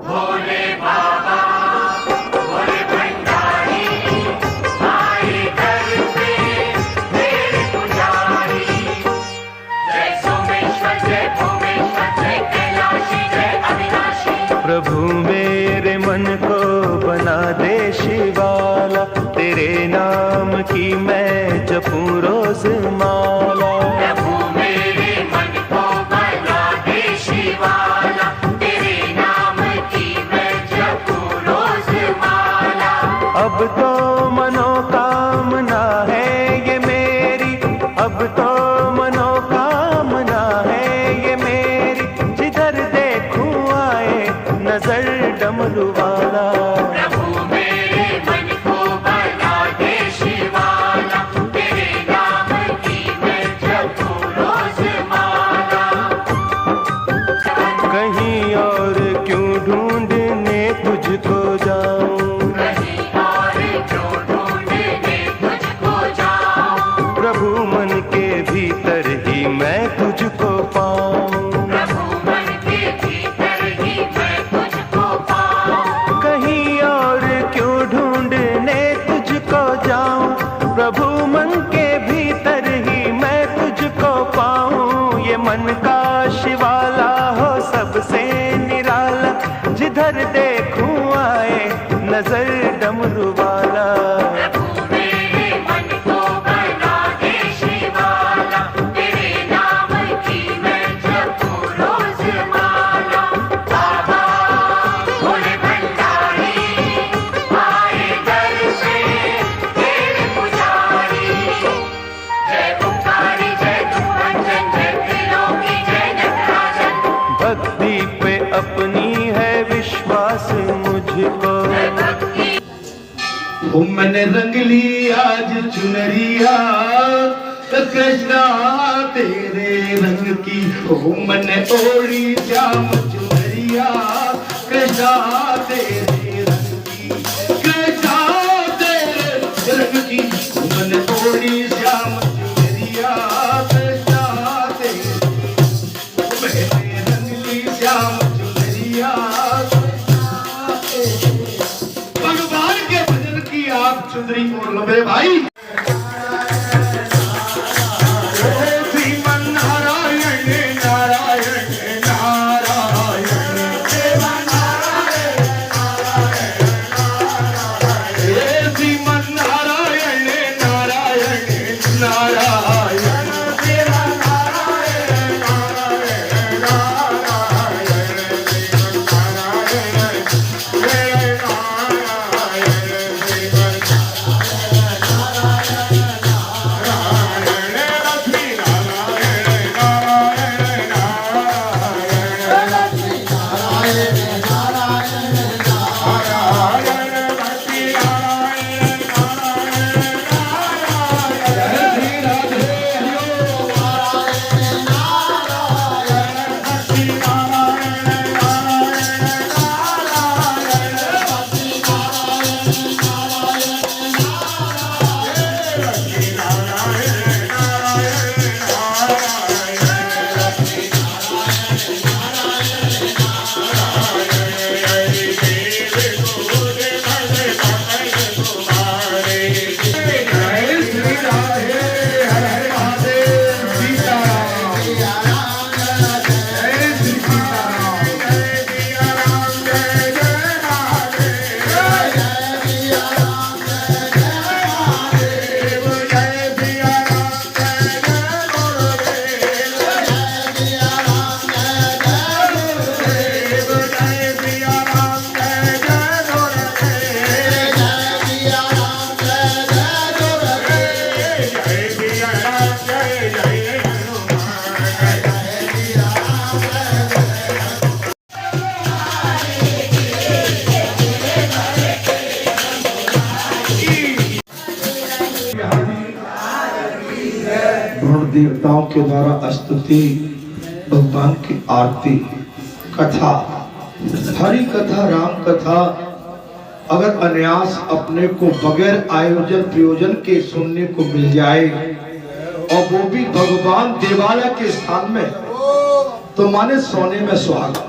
भोले बाबा भोले भंडारी आए दर पे तेरे पुजारी। जय सोमेश्वर जय भोमेश्वर जय कैलाशी जय अविनाशी। प्रभु मेरे मन को बना दे शिवाला, तेरे नाम की मैं जपूं रोज माला। प्रभु मेरे मन को बना दे शिवाला, तेरे नाम की मैं जपूं रोज माला। अब तो मनोकामना है ये मेरी, अब तो मनोकामना है ये मेरी, जिधर देखूं आए नजर डमरू वाला। प्रभु मेरे मन को बना दे शिवाला, तेरे नाम की मैं जपूं रोज माला। कहीं और क्यों ढूंढने तुझको जाऊं, कहीं और क्यों ढूंढने तुझको जाऊं। प्रभु मन के भीतर ही मैं तुझको पाऊं। प्रभु मन के भीतर ही मैं तुझको पाऊं। कहीं और क्यों ढूंढने तुझको जाऊं, प्रभु मन के भीतर ही मैं तुझको पाऊं। ये मन का शिवाला हो सबसे निराला, जिधर देखूं आए नजर डमरू वाला। प्रभु मेरे मन को बना दे शिवाला, तेरे नाम की मैं जपूं रोज माला। बाबा भोले भंडारी आए दर पे तेरे पुजारी। जय ओंकारी जय धूमंजन जय त्रिलोकी जय नटराजन। भक्ति पे अपनी है विश्वास मुझको, मैंने रंग ली आज चुनरिया कृष्णा तेरे रंग की। मैंने ओढ़ी श्याम चुनरिया कृष्णा तेरे रंग की। कृष्णा तेरे रंग की मैंने ओढ़ी श्याम चुनरिया कृष्णा तेरे। मैंने रंग ली श्याम चुनरिया भगवान के भजन की आप चुंदरी ओढ़ लो मेरे भाई। श्रीमन नारायण नारायण नारायण श्रीमन नारायण नारायण नारायण देवताओं के द्वारा स्तुति, भगवान की आरती, कथा, हरि कथा, राम कथा अगर अनायास अपने को बगैर आयोजन प्रयोजन के सुनने को मिल जाए और वो भी भगवान देवालय के स्थान में, तो माने सोने में सुहागा।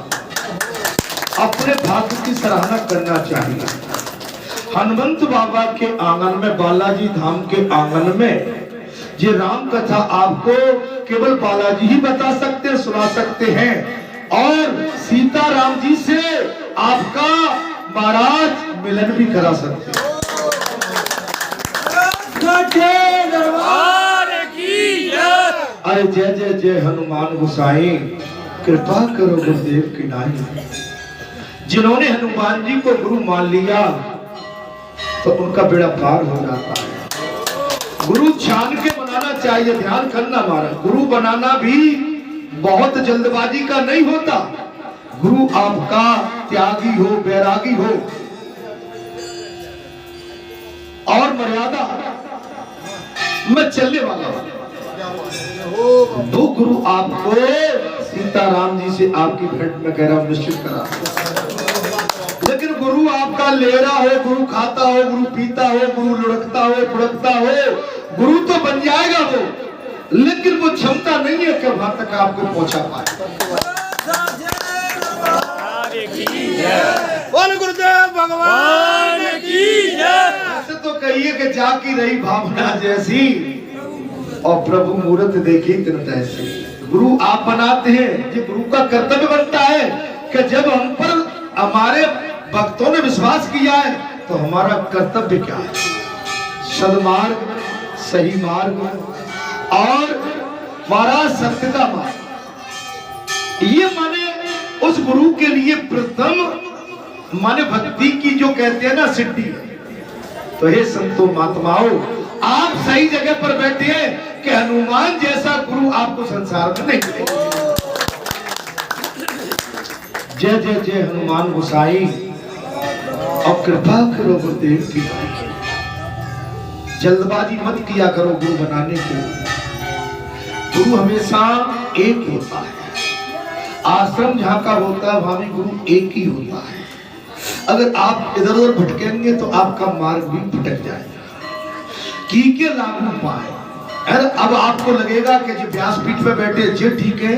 अपने भाग्य की सराहना करना चाहिए। हनुमंत बाबा के आंगन में, बालाजी धाम के आंगन में ये राम कथा आपको केवल बालाजी ही बता सकते हैं, सुना सकते हैं। और सीता राम जी से आपका महाराज मिलन भी करा सकते हैं। अरे जय जय जय हनुमान गोसाई, कृपा करो गुरुदेव की नाई। जिन्होंने हनुमान जी को गुरु मान लिया तो उनका बेड़ा पार हो जाता है। गुरु छान के बनाना चाहिए, ध्यान करना हमारा। गुरु बनाना भी बहुत जल्दबाजी का नहीं होता। गुरु आपका त्यागी हो, बैरागी हो और मर्यादा में चलने वाला हो। दो गुरु आपको सीताराम जी से आपकी भेंट में कह रहा हूं, निश्चित करा। लेकिन गुरु आपका ले रहा हो, गुरु खाता हो, गुरु पीता हो, गुरु लुढ़कता हो, फुड़कता हो, गुरु तो बन जाएगा वो, लेकिन वो क्षमता नहीं है कि वहां तक आपको पहुंचा पाए। गुरुदेव भगवान की जय। ऐसे तो कहिए कि जाकी रही भावना जैसी और प्रभु मूर्त देखी तिन तैसी। गुरु आप बनाते हैं, ये गुरु का कर्तव्य बनता है कि जब हम पर हमारे भक्तों ने विश्वास किया है तो हमारा कर्तव्य क्या है? सदमार्ग, सही मार्ग और महाराज सत्य का मार्ग। ये माने उस गुरु के लिए प्रथम माने भक्ति की जो कहते हैं ना सिद्धि। तो हे संतो महात्माओं, आप सही जगह पर बैठे हैं कि हनुमान जैसा गुरु आपको संसार में नहीं मिलेगा। जय जय जय हनुमान गोसाई, और कृपा करो गुरुदेव की। जल्दबाजी मत किया करो गुरु बनाने के। गुरु हमेशा एक होता है। आश्रम जहां का होता है वहां भी गुरु एक ही होता है। अगर आप इधर उधर भटकेंगे तो आपका मार्ग भी भटक जाएगा। की के लागू पाए। अब आपको लगेगा कि जो व्यासपीठ पे बैठे ये ठीक है,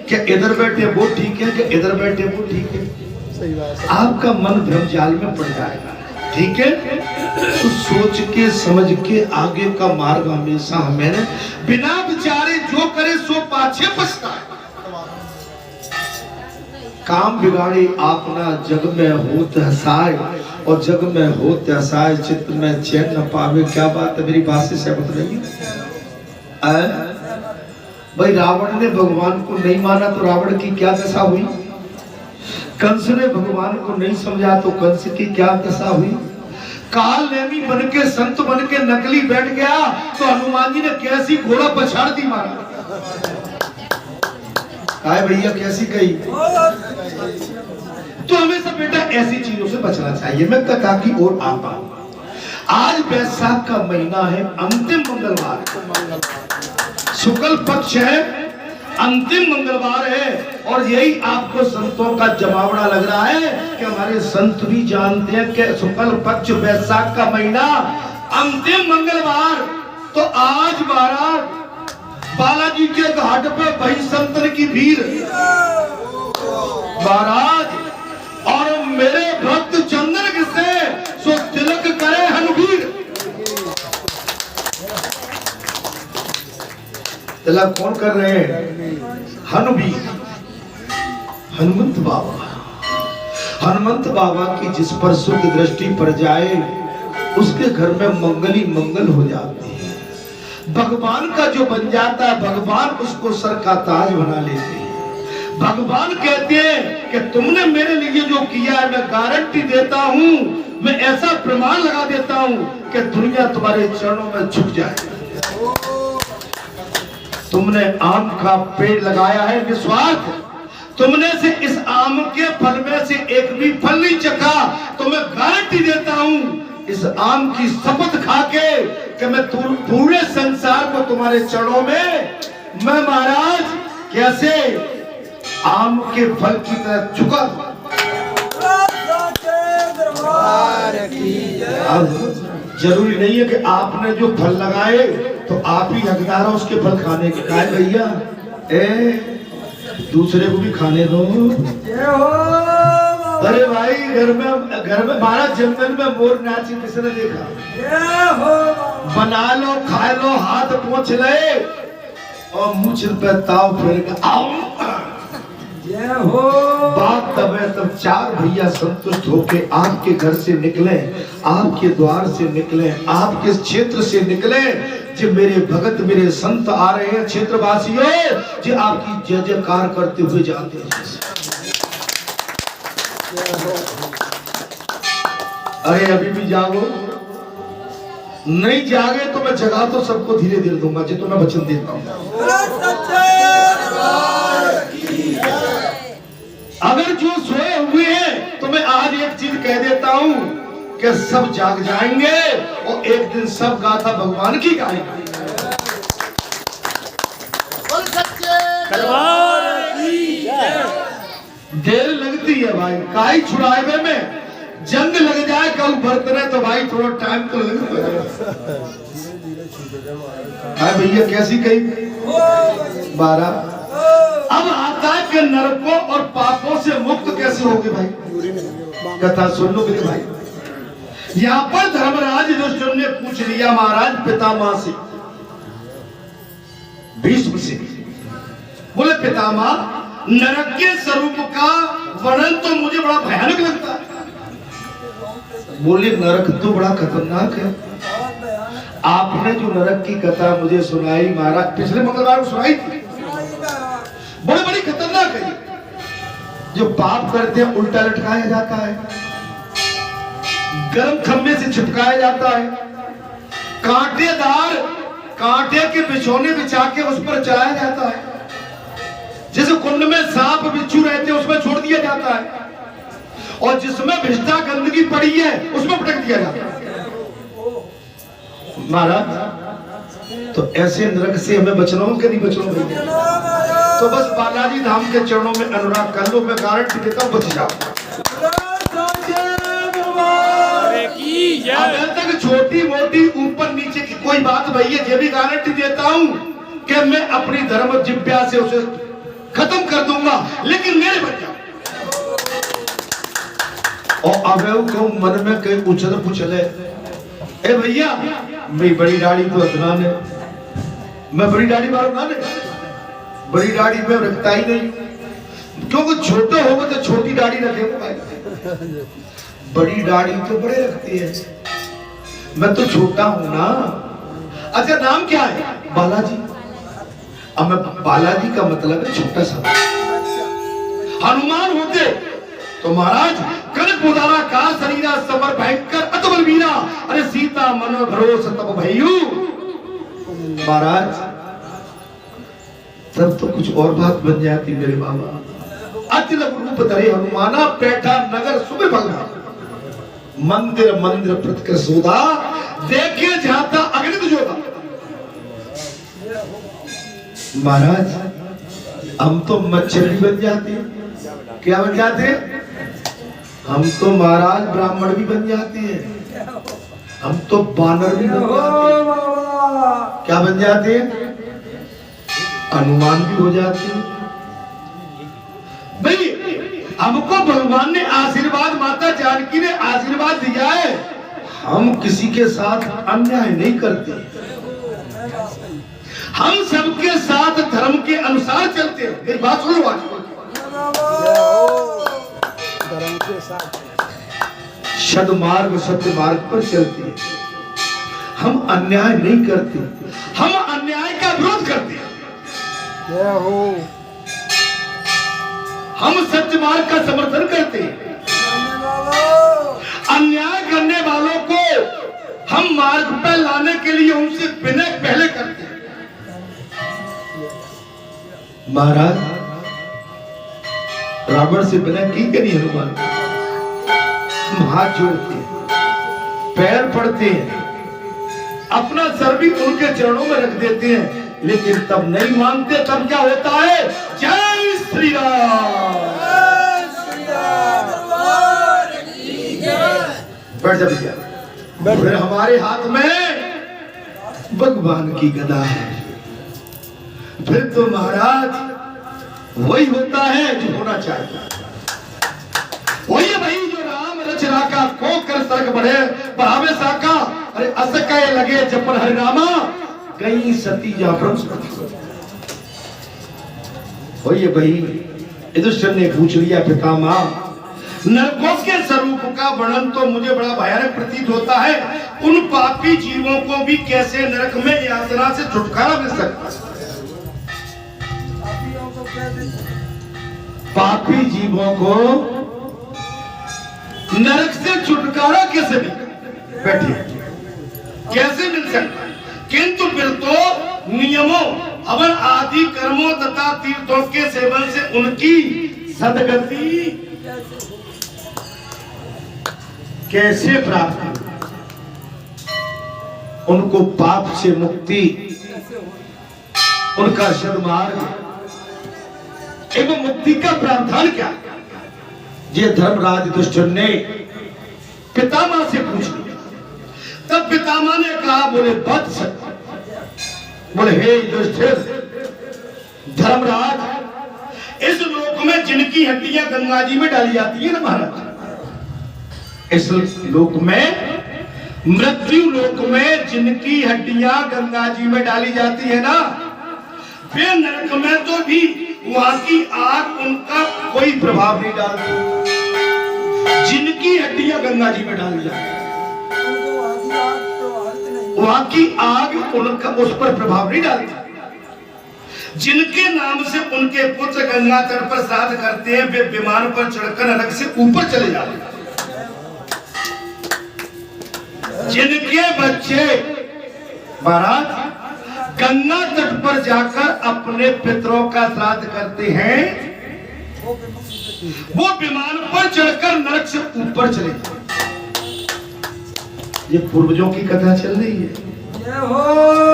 क्या इधर बैठे वो ठीक है, क्या इधर बैठे वो ठीक है। सही बात। आपका मन भ्रम जाल में पड़ जाएगा। ठीक है, तो सोच के समझ के आगे का मार्ग हमेशा हमें बिना विचारे जो करे सो पाछे पछताए। काम बिगाड़े आपना जग में होत हसाए, और जग में होत हसाए चित्त में चैन न पावे। क्या बात है, मेरी बात से सहमत रही? भाई रावण ने भगवान को नहीं माना तो रावण की क्या दशा हुई? कंस ने भगवान को नहीं समझा तो कंस की क्या दशा हुई? काल नेमी बन के संत बन के नकली बैठ गया तो हनुमान जी ने कैसी घोड़ा पछाड़ दी मारा। काय भैया कैसी कही? तो हमेशा बेटा ऐसी चीजों से बचना चाहिए। मैं कथा की ओर आता हूं। आज वैशाख का महीना है, अंतिम मंगलवार, शुक्ल पक्ष है, अंतिम मंगलवार है, और यही आपको संतों का जमावड़ा लग रहा है कि हमारे संत भी जानते हैं कि शुक्ल पक्ष वैशाख का महीना अंतिम मंगलवार। तो आज बालाजी के घाट पे भाई संतन की भीड़ महाराज, और मेरे भक्त चंदन से सो तिलक करे हनुवीर। तिलक कौन कर रहे हैं? हनुवीर, हनुमंत बाबा। हनुमंत बाबा की जिस पर शुद्ध दृष्टि पड़ जाए उसके घर में मंगल ही मंगल हो जाती है। भगवान का जो बन जाता है, भगवान उसको सर का ताज बना लेते हैं। भगवान कहते हैं कि तुमने मेरे लिए जो किया है मैं गारंटी देता हूं, मैं ऐसा प्रमाण लगा देता हूं कि दुनिया तुम्हारे चरणों में झुक जाए। तुमने आम का पेड़ लगाया है निस्वार्थ, तुमने से इस आम के फल में से एक भी फल नहीं चखा, तो मैं गारंटी देता हूं इस आम की शपथ खा के कि मैं पूरे संसार को तुम्हारे चरणों में मैं महाराज कैसे आम के फल की तरह झुका। अब जरूरी नहीं है कि आपने जो फल लगाए तो आप ही हकदार हो उसके फल खाने के। काय भैया दूसरे को भी खाने दो। अरे भाई घर में महाराज जंगल में मोर नाची किसने देखा? बना लो खा लो हाथ पोंछ ले और मुझ पे ताव फेर के बात तब है तब चार भैया संतुष्ट होके आपके घर से निकले, आपके द्वार से निकले, आपके क्षेत्र से निकले। जो मेरे भगत मेरे संत आ रहे हैं क्षेत्रवासियों, जो आपकी जय जयकार करते हुए जाते हैं। अरे अभी भी जागो, नहीं जागे तो मैं जगा तो सबको धीरे धीरे दूंगा, जो तो मैं वचन देता हूँ। अगर जो सोए हुए हैं तो मैं आज एक चीज कह देता हूं कि सब जाग जाएंगे और एक दिन सब गाथा भगवान की गाएंगे। देर लगती है भाई, काई छुड़ावे में जंग लग जाए कल बरतने तो भाई थोड़ा टाइम तो लगेगा। भैया कैसी कही 12 अब आता है कि नरकों और पापों से मुक्त कैसे होगे भाई? कथा सुन लो मेरे भाई। यहाँ पर धर्मराज युधिष्ठिर ने पूछ लिया महाराज पितामह से, भीष्म से, बोले पितामह नरक के स्वरूप का वर्णन तो मुझे बड़ा भयानक लगता है। बोले नरक तो बड़ा खतरनाक है। आपने जो नरक की कथा मुझे सुनाई महाराज, पिछले मंगलवार को सुनाई थी, बड़ी बड़ी खतरनाक है। जो पाप करते हैं उल्टा लटकाया जाता है, गर्म खम्भे से चिपकाया जाता है, कांटेदार कांटे के बिछोने बिछा के उस पर चलाया जाता है, जैसे कुंड में सांप बिच्छू रहते हैं उसमें छोड़ दिया जाता है, और जिसमें भिष्टा गंदगी पड़ी है उसमें पटक दिया जाता है। महाराज तो ऐसे नरक से हमें बचना हो कि नहीं बचना भैया? तो बस बालाजी धाम के चरणों में अनुराग कर लो, मैं गारंटी देता हूँ बच जाओ। अगर तक छोटी मोटी ऊपर नीचे की कोई बात भैया, ये भी गारंटी देता हूँ कि मैं अपनी धर्म जिब्या से उसे खत्म कर दूंगा, लेकिन मेरे बच जाओ। और अवयव को मन में कहीं उछल पुछले, ए भैया मेरी बड़ी दाढ़ी तो अदनान है, मैं बड़ी दाढ़ी वाला ना, बड़ी दाढ़ी में रखता ही नहीं, क्योंकि छोटे होगा तो छोटी दाढ़ी रखेगा भाई, बड़ी दाढ़ी तो बड़े रखती है, मैं तो छोटा हूं ना। अच्छा नाम क्या है? बालाजी। अब मैं बालाजी का मतलब है छोटा सा। हनुमान होते तो महाराज कनक उदारा कार शरीरा समर भयंकर अतबल वीरा, अरे सीता मन भरोस तब भयू। महाराज तब तो कुछ और बात बन जाती मेरे बाबा। अतिलक रूप धरे हनुमाना, बैठा नगर सुबह भगना, मंदिर मंदिर प्रतिकर सोदा, देखे जाता अग्नित जोधा। महाराज हम तो मच्छली बन जाते हैं। क्या बन जाते हैं? हम तो महाराज ब्राह्मण भी बन जाते हैं, हम तो बानर भी बन जाते हैं। क्या बन जाते हैं? हनुमान भी हो जाते हैं। भाई हमको भगवान ने आशीर्वाद, माता जानकी ने आशीर्वाद दिया है, हम किसी के साथ अन्याय नहीं करते, हम सबके साथ धर्म के अनुसार चलते हैं। मेरी बात सुनो, धर्म के साथ सदमार्ग सत्य मार्ग पर चलते हैं, हम अन्याय नहीं करते, हम अन्याय का विरोध करते हैं, हम सत्य मार्ग का समर्थन करते हैं, अन्याय करने वालों को हम मार्ग पर लाने के लिए उनसे विनय पहले करते हैं। महाराज रावण से विनय की कि नहीं हनुमान? हम हाथ जोड़ते हैं, पैर पड़ते हैं, अपना सर भी उनके चरणों में रख देते हैं, लेकिन तब नहीं मानते। तब क्या होता है? जय श्री राम। बैठ जा भैया। फिर हमारे हाथ में भगवान की गदा है। फिर तो महाराज वही होता है जो होना चाहिए, वही है। नरक बढ़े बढ़ावे साका, अरे अस कहे लगे जपन हरिनामा, कहीं सती जा भाई। युधिष्ठिर ने पूछ लिया, पितामह नरकों के स्वरूप का वर्णन तो मुझे बड़ा भयानक प्रतीत होता है, उन पापी जीवों को भी कैसे नरक में यातना से छुटकारा मिल सकता है? पापी जीवों को नरक से छुटकारा कैसे मिल, बैठिए, कैसे मिल सकता है? किंतु फिर तो नियमों, हवन आदि कर्मों तथा तीर्थों के सेवन से उनकी सदगति कैसे प्राप्त, उनको पाप से मुक्ति, उनका सन्मार्ग एवं मुक्ति का प्रावधान क्या? ये धर्मराज युधिष्ठिर ने पितामह से पूछ लिया। तब पितामह ने कहा, बोले वत्स, बोले हे युधिष्ठिर, धर्मराज, इस लोक में जिनकी हड्डियां गंगा जी में डाली जाती है ना महाराज, इस लोक में, मृत्यु लोक में जिनकी हड्डियां गंगा जी में डाली जाती है ना, वे नरक में तो भी वहां की आग उनका कोई प्रभाव नहीं डालती। जिनकी हड्डियां गंगा जी में डाली जाती है वहां की आग उनका उस पर प्रभाव नहीं डालती। जिनके नाम से उनके पुत्र गंगा तट पर श्राद्ध करते हैं, वे विमान पर चढ़कर नरक से ऊपर चले जाते हैं। जिनके बच्चे महाराज गंगा तट पर जाकर अपने पितरों का श्राद्ध करते हैं, वो विमान पर चढ़कर नरक से ऊपर चले जाते। ये पूर्वजों की कथा चल रही है।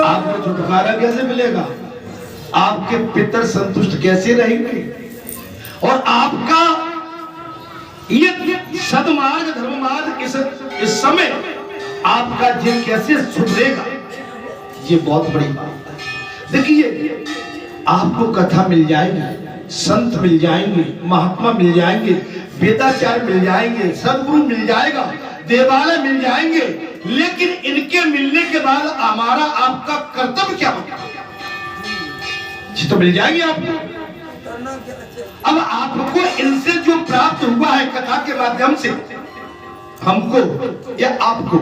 आपको छुटकारा कैसे मिलेगा? आपके पितर संतुष्ट कैसे रहेंगे? और आपका ये सदमार्ग धर्ममार्ग इस समय आपका जीवन कैसे सुधरेगा? ये बहुत बड़ी बात है। देखिए, आपको कथा मिल जाएगी, संत मिल जाएंगे, महात्मा मिल जाएंगे, वेदाचार्य मिल जाएंगे, सदगुरु मिल जाएगा, देवालय मिल जाएंगे, लेकिन इनके मिलने के बाद हमारा आपका कर्तव्य क्या होगा? ये तो मिल जाएंगे आपको। अब आपको इनसे जो प्राप्त हुआ है कथा के माध्यम से, हमको या आपको,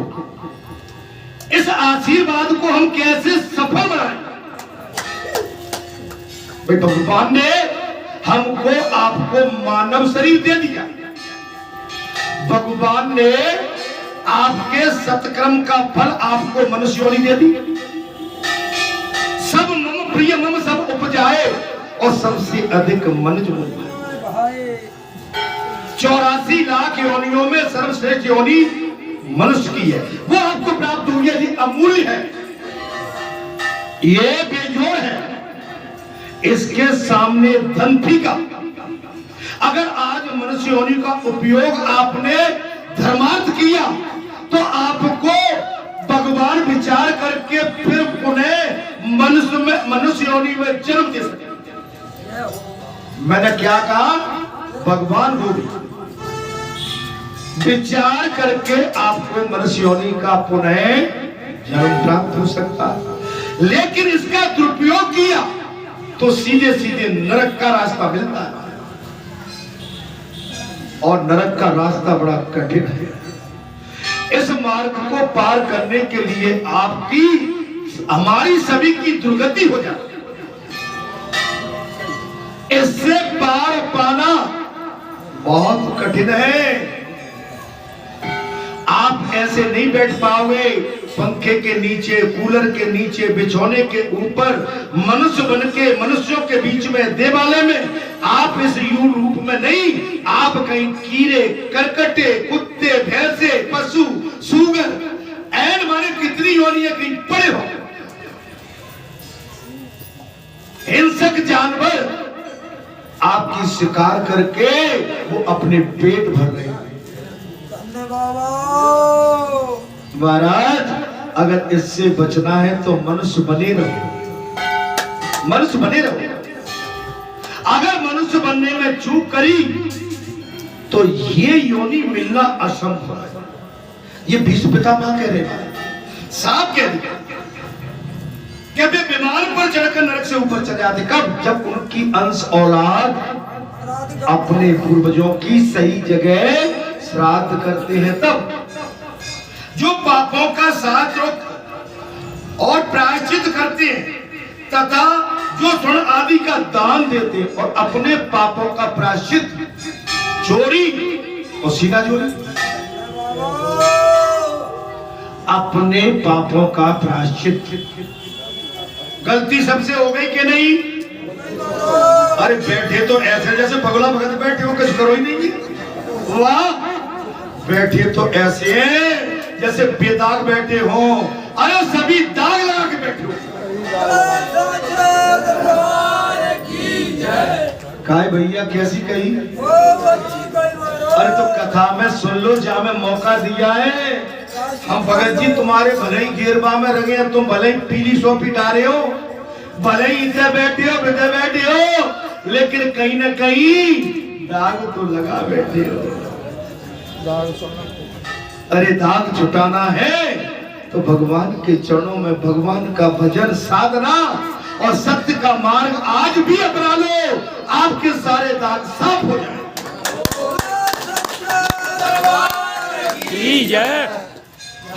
इस आशीर्वाद को हम कैसे सफल बनाएं? भाई, भगवान ने हमको आपको मानव शरीर दे दिया, भगवान ने आपके सत्कर्म का फल आपको मनुष्य योनि दे दी। सब मम प्रिय मम सब उपजाए, और सबसे अधिक मनुज बन। 84 लाख योनियों में सर्वश्रेष्ठ योनि मनुष्य की है, वो आपको प्राप्त हुई है। ये अमूल्य है, ये बेजोड़ है, इसके सामने धन फीका। अगर आज मनुष्य योनि का उपयोग आपने धर्मार्थ किया, तो आपको भगवान विचार करके फिर पुनः मनुष्य योनि में जन्म दे सके। मैंने क्या कहा? भगवान को विचार करके आपको मनुष्य योनि का पुनः जन्म प्राप्त हो सकता है, लेकिन इसका दुरुपयोग किया तो सीधे सीधे नरक का रास्ता मिलता है, और नरक का रास्ता बड़ा कठिन है। इस मार्ग को पार करने के लिए आपकी, हमारी सभी की दुर्गति हो जाती है। इससे पार पाना बहुत कठिन है। आप ऐसे नहीं बैठ पाओगे पंखे के नीचे, कूलर के नीचे, बिछौने के ऊपर, मनुष्य बन के मनुष्यों के बीच में, देवालय में। आप इस यू रूप में नहीं, आप कहीं कीड़े, करकटे, कुत्ते, भैंसे, पशु, सूगर, ऐन माने कितनी योनियां कहीं पड़े हो। हिंसक जानवर आपकी शिकार करके वो अपने पेट भर रहे हैं। महाराज, अगर इससे बचना है तो मनुष्य बने रहो, मनुष्य बने रहो। अगर मनुष्य बनने में चूक करी तो ये योनि मिलना असंभव है। ये भीष्म पितामह कह रहे हैं, साफ कह दिया कि वे विमान पर चढ़कर नरक से ऊपर चले आते। कब? जब उनकी अंश औलाद अपने पूर्वजों की सही जगह श्राद्ध करते हैं तब। जो पापों का साथ और प्रायश्चित करते हैं तथा जो स्वर्ण आदि का दान देते हैं और अपने पापों का प्रायश्चित, चोरी और सीना चोरी, अपने पापों का प्रायश्चित। गलती सबसे हो गई कि नहीं? अरे बैठे तो ऐसे जैसे पगला भगत बैठे हो, कुछ करो ही नहीं। वाह, बैठे तो ऐसे हैं जैसे बेदाग बैठे हो। अरे सभी दाग लगा के बैठे हो। काय भैया कैसी कही? अरे तो कथा में सुन लो, जहाँ में मौका दिया है। हम भगत जी तुम्हारे भले ही गेरबा में रंगे हैं, तुम भले ही पीली सोपी डाले हो, भले ही इधर बैठे हो बिधर बैठे हो, लेकिन कहीं ना कहीं दाग तो लगा बैठे हो। अरे दाग छुटाना है तो भगवान के चरणों में भगवान का भजन, साधना और सत्य का मार्ग आज भी अपना लो, आपके सारे दाग साफ हो जाए।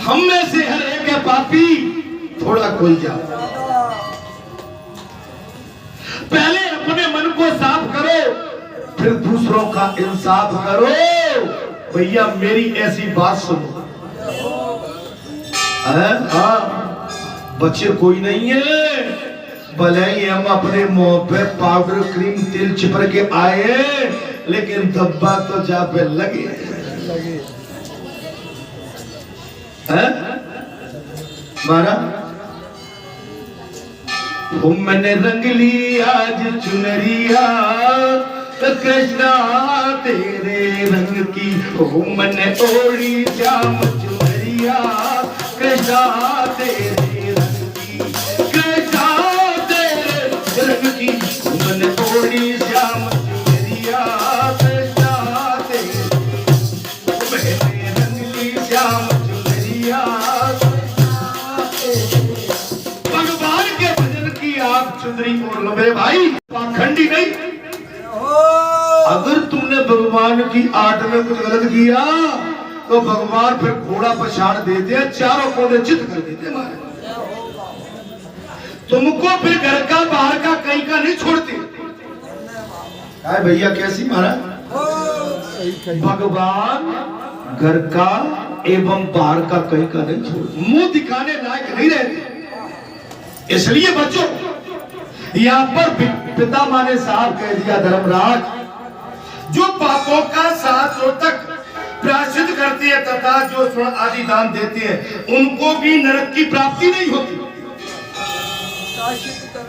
हम में से हर एक है पापी, थोड़ा कोई जा। पहले अपने मन को साफ करो, फिर दूसरों का इंसाफ करो। भैया मेरी ऐसी बात सुनो, हाँ, बच्चे कोई नहीं है, भले ही हम अपने मुंह पे पाउडर क्रीम तेल चिपक के आए, लेकिन धब्बा तो जा पे लगे। मारा मैंने रंग ली आज चुनरिया, कृष्णा तेरे रंग की मैंने ओढ़ी श्याम चुनरिया, कृष्णा तेरे रंग की, कृष्णा तेरे रंग की मैंने ओढ़ी श्याम चुनरिया, कृष्णा तेरे मैंने रंग ली श्याम चुनरिया। भगवान के भजन की आप चुनरी ओढ़ लो मेरे भाई, पाखंडी नहीं। अगर तुमने भगवान की आट में कुछ गलत किया तो भगवान फिर घोड़ा पछाड़ देते हैं, चारों कोने चित कर देते हैं। तुमको फिर घर का बाहर का कहीं का नहीं छोड़ते। अरे भैया कैसी महाराज? भगवान घर का एवं बाहर का कहीं का नहीं छोड़ते, मुंह दिखाने लायक नहीं रहते। इसलिए बच्चों, यहाँ पर पिता माने साहब कह दिया, धर्मराज, जो पापों का 7 रोज तक प्रायश्चित करते हैं तथा जो स्वर्ण आदि दान देते हैं, उनको भी नरक की प्राप्ति नहीं होती।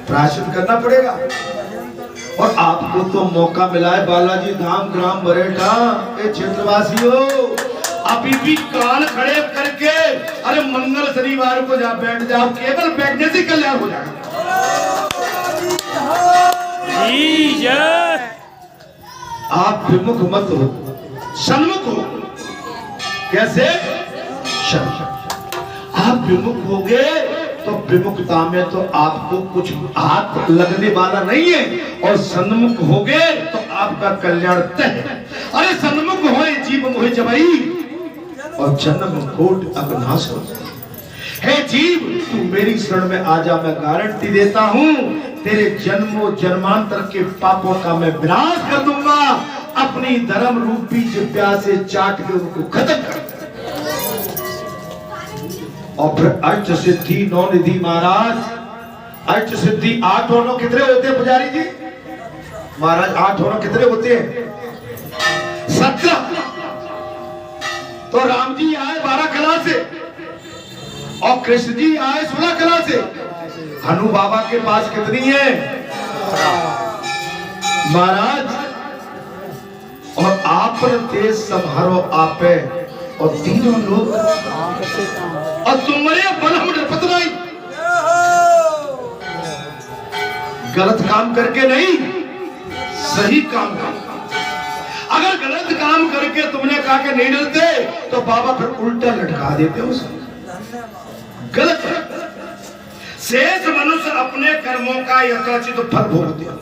प्रायश्चित करना पड़ेगा। और आपको तो मौका मिला है बालाजी धाम ग्राम बरेठा के क्षेत्रवासियों, अभी भी कान खड़े करके अरे मंगल शनिवार को जा बैठ जाओ, केवल बैठने से कल्याण हो जाएगा। आप विमुख मत हो, सन्मुख हो। कैसे? आप विमुख होगे तो विमुखता में तो आपको कुछ हाथ लगने वाला नहीं है, और सन्मुख होगे तो आपका कल्याण तय है। अरे सन्मुख होए जीव मोहे जबई, और जन्म कोट अविनाश हो। हे जीव, तू मेरी शरण में आ जा, मैं गारंटी देता हूँ तेरे जन्मों जन्मांतर के पापों का मैं विनाश कर दूंगा, अपनी धर्म रूपी जिह्वा से चाट के उनको खत्म कर दूंगा। और फिर अष्ट सिद्धि 9 निधि महाराज, अष्ट सिद्धि 8 होनो कितने होते हैं पुजारी जी? महाराज 8 होनो कितने होते हैं? 17। तो राम जी आए 12 कला से और कृष्ण जी आए 16 कला से। हनु बाबा के पास कितनी है महाराज? और आप देश संभारो आपे, और तीनों लोग और तुम्हारे बलम पतनाई, गलत काम करके नहीं, सही काम कर। अगर गलत काम करके तुमने लटका के नहीं डलते तो बाबा फिर उल्टा लटका देते उसे। गलत है। शेष मनुष्य अपने कर्मों का यथोचित फल भोगते हैं।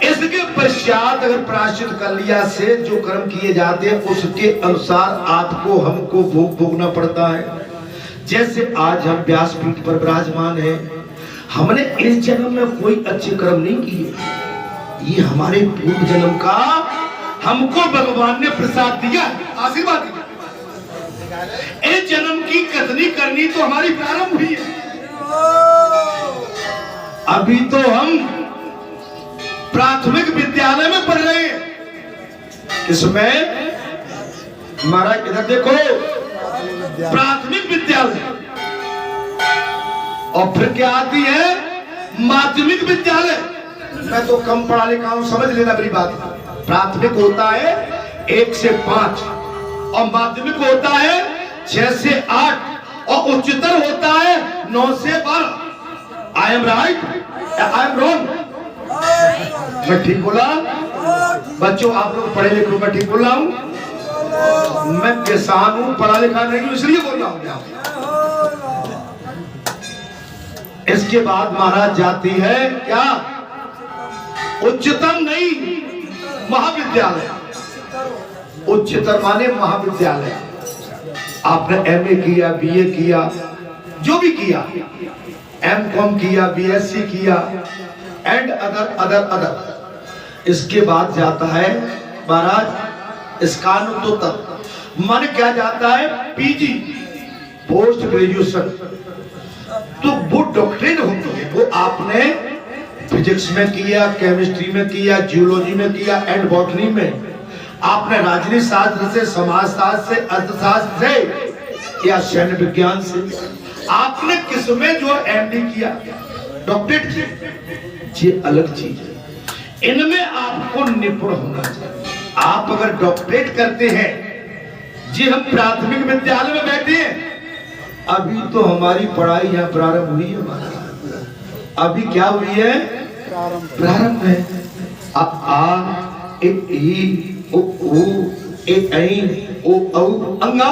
इसके पश्चात अगर प्रायश्चित कर लिया से जो कर्म किए जाते हैं उसके अनुसार आपको हमको भोग भोगना पड़ता है। जैसे आज हम व्यासपीठ पर विराजमान हैं, हमने इस जन्म में कोई अच्छे कर्म नहीं किए, ये हमारे पूर्व जन्म का हमको भगवान ने प्रसाद दिया, आशीर्वाद दिया। इस जन्म की कथनी करनी तो हमारी प्रारंभ हुई है। अभी तो हम प्राथमिक विद्यालय में पढ़ रहे हैं। इसमें महाराज इधर देखो, प्राथमिक विद्यालय और फिर क्या आती है माध्यमिक विद्यालय। मैं तो कम पढ़ा लिखा हूं, समझ लेना मेरी बात। प्राथमिक होता है 1 से 5 और माध्यमिक होता है 6 से 8 और उच्चतर होता है 9 से 12। I am right, I am wrong? मैं ठीक बोला? बच्चों आप लोग पढ़े लिखे हो, मैं ठीक बोल रहा हूं? मैं किसान हूं, पढ़ा लिखा नहीं हूं, इसलिए बोल रहा हूं। इसके बाद महाराज जाती है क्या? उच्चतम नहीं, महाविद्यालय। उच्चतर माने महाविद्यालय। आपने एमए किया, बीए किया, जो भी किया, एमकॉम किया, बीएससी किया एंड अदर। इसके बाद जाता है महाराज स्नातकोत्तर, माने क्या जाता है? PG, post graduation. तो वो डॉक्टरेट होती है, वो आपने फिजिक्स में किया, केमिस्ट्री में किया, जियोलॉजी में किया एंड बॉटनी में। आपने राजनीति शास्त्र से, समाज शास्त्र से, अर्थशास्त्र से या सैन्य विज्ञान से, आपने किसमें जो एमडी किया, डॉक्टरेट किया, ये अलग चीज है। इनमें आपको निपुण होना चाहिए। आप अगर डॉक्टरेट करते हैं, जी हम प्राथमिक विद्यालय में बैठे हैं, अभी तो हमारी पढ़ाई यहाँ प्रारंभ हुई है। हमारा अभी क्या हुई है? प्रारंभ है। आ ए ई ओ ओ ए ऐ ओ औ अंगा,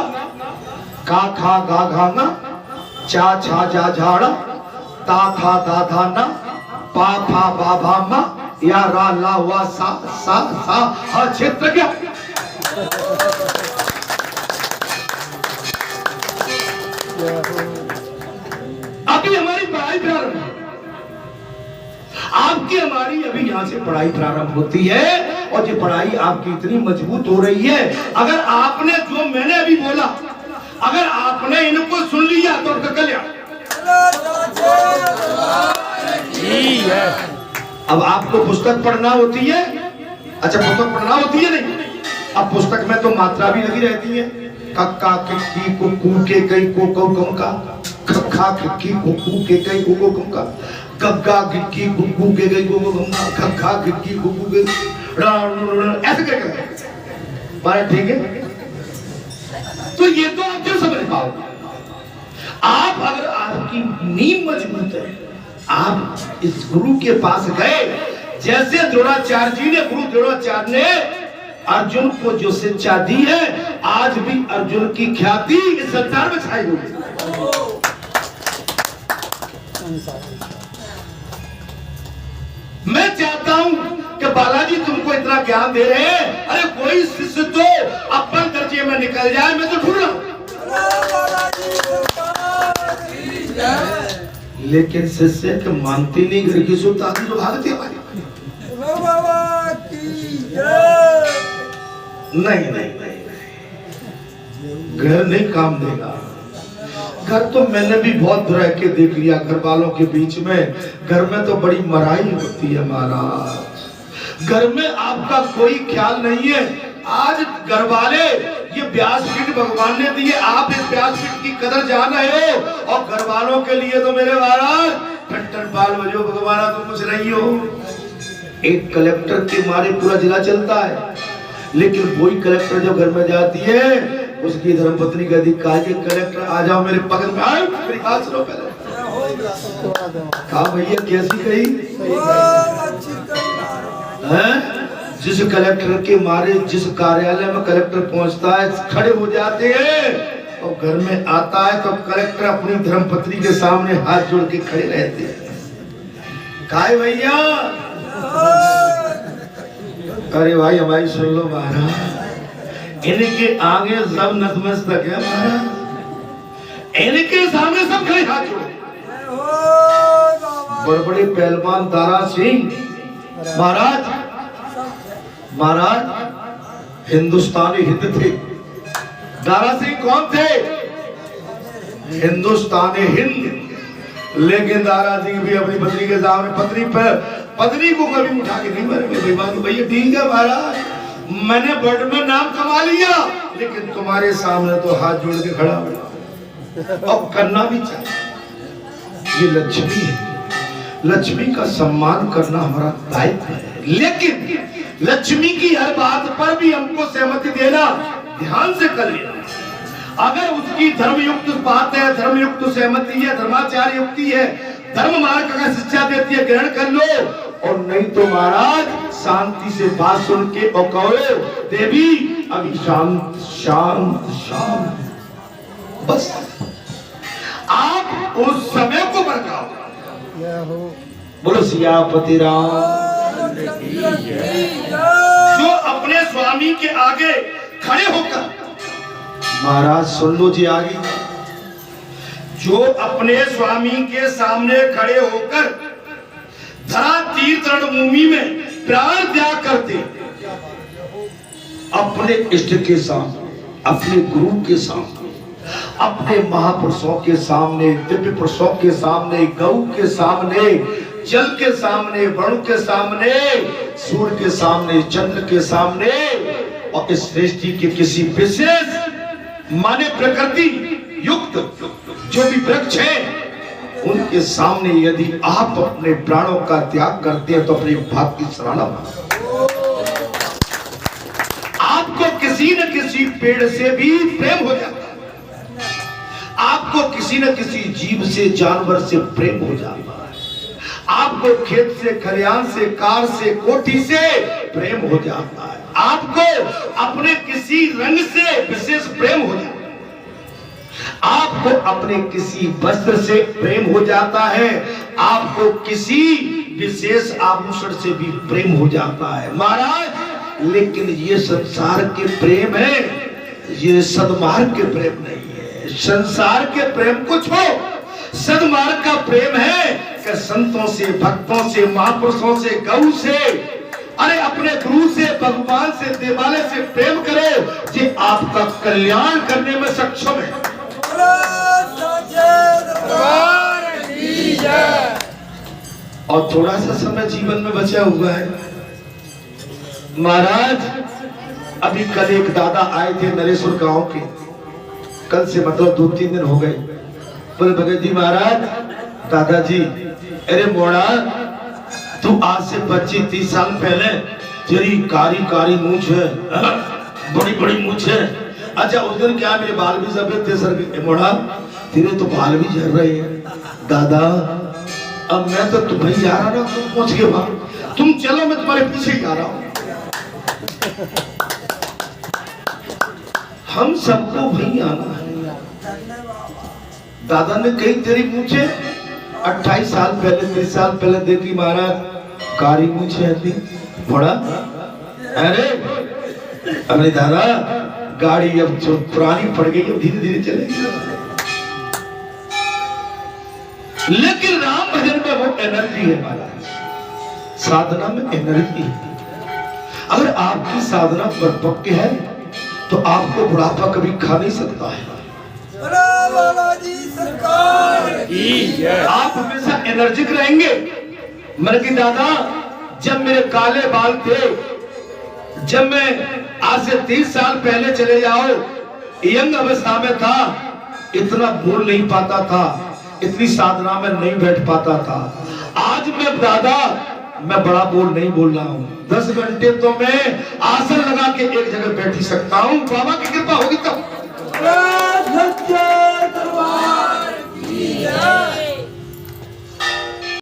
का खा गा घा ना, चा छा जा झाड़ा, ता था दा धा ना, पा फा बा भा मा, या रा ला वा सा सा सा हा क्षेत्र क्या। अभी हमारी पढ़ाई प्रारंभ, आपकी हमारी अभी यहाँ से पढ़ाई प्रारंभ होती है और ये पढ़ाई आपकी इतनी मजबूत हो रही है। अगर आपने जो मैंने अभी बोला, अगर आपने इनको सुन लिया तो कल्याण। अब आपको पुस्तक पढ़ना होती है, अच्छा पुस्तक पढ़ना होती है नहीं, अब पुस्तक में तो मात्रा भी लगी रहती है। कक्का किक्की कुक्कू के कई को कौ कम का, खक्खा किक्की कुक्कू के कई को कौ कम का, गग्गा गिक्की गुग्गू के गई को कम का, खक्खा गिक्की गुग्गू के ऐसे करके बात ठीक है। तो ये तो आप क्यों समझ पाओ? आप अगर आपकी नींव मजबूत है, आप इस गुरु के पास गए, जैसे द्रोणाचार्य जी ने, गुरु द्रोणाचार्य ने अर्जुन को जो शिक्षा दी है, आज भी अर्जुन की ख्याति इस संसार में छाई हुई है। मैं चाहता हूं कि बालाजी तुमको इतना ज्ञान दे रहे हैं, अरे कोई शिष्य तो अपन दर्जे में निकल जाए, मैं तो ढूंढ रहा हूं। लेकिन शिष्य के मानती नहीं, घर की सुनता तो भागती हमारी। नहीं नहीं नहीं, घर नहीं काम देगा। घर तो मैंने भी बहुत रह के देख लिया, घर वालों के बीच में। घर में तो बड़ी मराई होती है महाराज। घर में आपका कोई ख्याल नहीं है। आज घर वाले ये व्यासपीठ भगवान ने दिए, आप इस व्यासपीठ की कदर जान रहे हो, और घर वालों के लिए तो मेरे महाराज टन बाल बजो भगवान, तुम कुछ नहीं हो। एक कलेक्टर के मारे पूरा जिला चलता है, लेकिन वही कलेक्टर जब घर में जाती है, उसकी धर्मपत्नी कहती काहे कलेक्टर आ जाओ मेरे पकड़ में, आओ मेरी बात सुनो पहले। कहा भैया कैसी कही है? जिस कलेक्टर के मारे जिस कार्यालय में कलेक्टर पहुंचता है खड़े हो जाते हैं और घर में आता है तो कलेक्टर अपनी धर्मपत्नी के सामने हाथ जोड़ के खड़े रहते हैं। काय भैया, अरे भाई हमारी सुन लो महाराज, इनके आगे सब नतमस्तक है महाराज, इनके सामने सब खड़े हाथ जोड़े। बड़े पहलवान दारा सिंह महाराज, महाराज हिंदुस्तानी हिंद थे। दारा सिंह कौन थे? हिंदुस्तानी हिंद। लेकिन दारा सिंह भी अपनी पत्नी के सामने पत्नी को कभी उठा के नहीं मारेंगे। बेईमान भैया ठीक है महाराज, मैंने वर्ल्ड में नाम कमा लिया, लेकिन तुम्हारे सामने तो हाथ जोड़ के खड़ा हूं। अब करना भी चाहिए, ये लक्ष्मी है, लक्ष्मी का सम्मान करना हमारा दायित्व है। लेकिन लक्ष्मी की हर बात पर भी हमको सहमति देना, ध्यान से कर लेना। अगर उसकी धर्मयुक्त बात है, धर्मयुक्त सहमति है, धर्माचार्य युक्ति है, धर्म मार्ग का शिक्षा देती है, ग्रहण कर लो, और नहीं तो महाराज शांति से बात सुन के और कहो देवी अभी शांत शांत शांत, बस आप उस समय को बरकाओ। बोलो सियापति राम। जो अपने स्वामी के आगे खड़े होकर, महाराज सुन लो जी आगे, जो अपने स्वामी के सामने खड़े होकर धरा तीर्थ रणभूमि में प्राण त्याग करते, अपने इष्ट के सामने, अपने गुरु के सामने, अपने महापुरुषों के सामने, दिव्य पुरुषों के सामने, गौ के सामने, जल के सामने, वरुण के सामने, सूर्य के सामने, चंद्र के सामने, और इस सृष्टि के किसी विशेष माने प्रकृति युक्त जो भी वृक्ष है उनके सामने यदि आप अपने प्राणों का त्याग करते हैं तो अपने भाग की सराहना। आपको किसी न किसी पेड़ से भी प्रेम हो जाता है, आपको किसी न किसी जीव से, जानवर से प्रेम हो जाता है, आपको खेत से, खलिहान से, कार से, कोठी से प्रेम हो जाता है, आपको अपने किसी रंग से विशेष प्रेम हो जाता है, आपको अपने किसी वस्त्र से प्रेम हो जाता है, आपको किसी विशेष आभूषण से भी प्रेम हो जाता है महाराज। लेकिन ये संसार के प्रेम है, ये सद्मार्ग के प्रेम नहीं है। संसार के प्रेम को छोड़ो, सद्मार्ग का प्रेम है कि संतों से, भक्तों से, महापुरुषों से, गौ से, अरे अपने गुरु से, भगवान से, देवालय से प्रेम करो जो आपका कल्याण करने में सक्षम है। और थोड़ा सा समय जीवन में बचा हुआ है महाराज। अभी कल एक दादा आए थे नरेश्वर गांव के, कल से मतलब 2-3 दिन हो गए। बोले भगत जी महाराज, दादाजी, अरे मोड़ा तू आज से 25-30 साल पहले तेरी कारी कारी मूंछ है, बड़ी बड़ी मूंछ है। अच्छा उस दिन क्या मेरे बाल भी सफेद थे सर? मोड़ा तेरे तो बाल भी झड़ रहे हैं। दादा अब मैं तो तुम्हें जा रहा ना, तुम पहुंच गए वहां, तुम चलो मैं तुम्हारे पीछे जा रहा हूं। हम सबको वहीं आना है। दादा ने कही तेरी मूंछे 28 साल पहले, 30 साल पहले देखी महाराज, कारी मूंछे थी। मोड़ा अरे दादा गाड़ी अब जो पुरानी पड़ गई है, धीरे धीरे चलेगी। लेकिन राम भजन में वो एनर्जी है महाराज, साधना में एनर्जी है। अगर आपकी साधना परिपक्व है तो आपको बुढ़ापा कभी खा नहीं सकता है। आप हमेशा एनर्जिक रहेंगे। मैंने कि दादा जब मेरे काले बाल थे, जब मैं आज से 30 साल पहले चले जाओ यंग अवस्था में था, इतना बोल नहीं पाता था, इतनी साधना में नहीं बैठ पाता था। आज मैं दादा मैं बड़ा बोल नहीं बोल रहा हूँ, 10 घंटे तो मैं आसन लगा के एक जगह बैठ ही सकता हूँ। बाबा की कृपा होगी तब।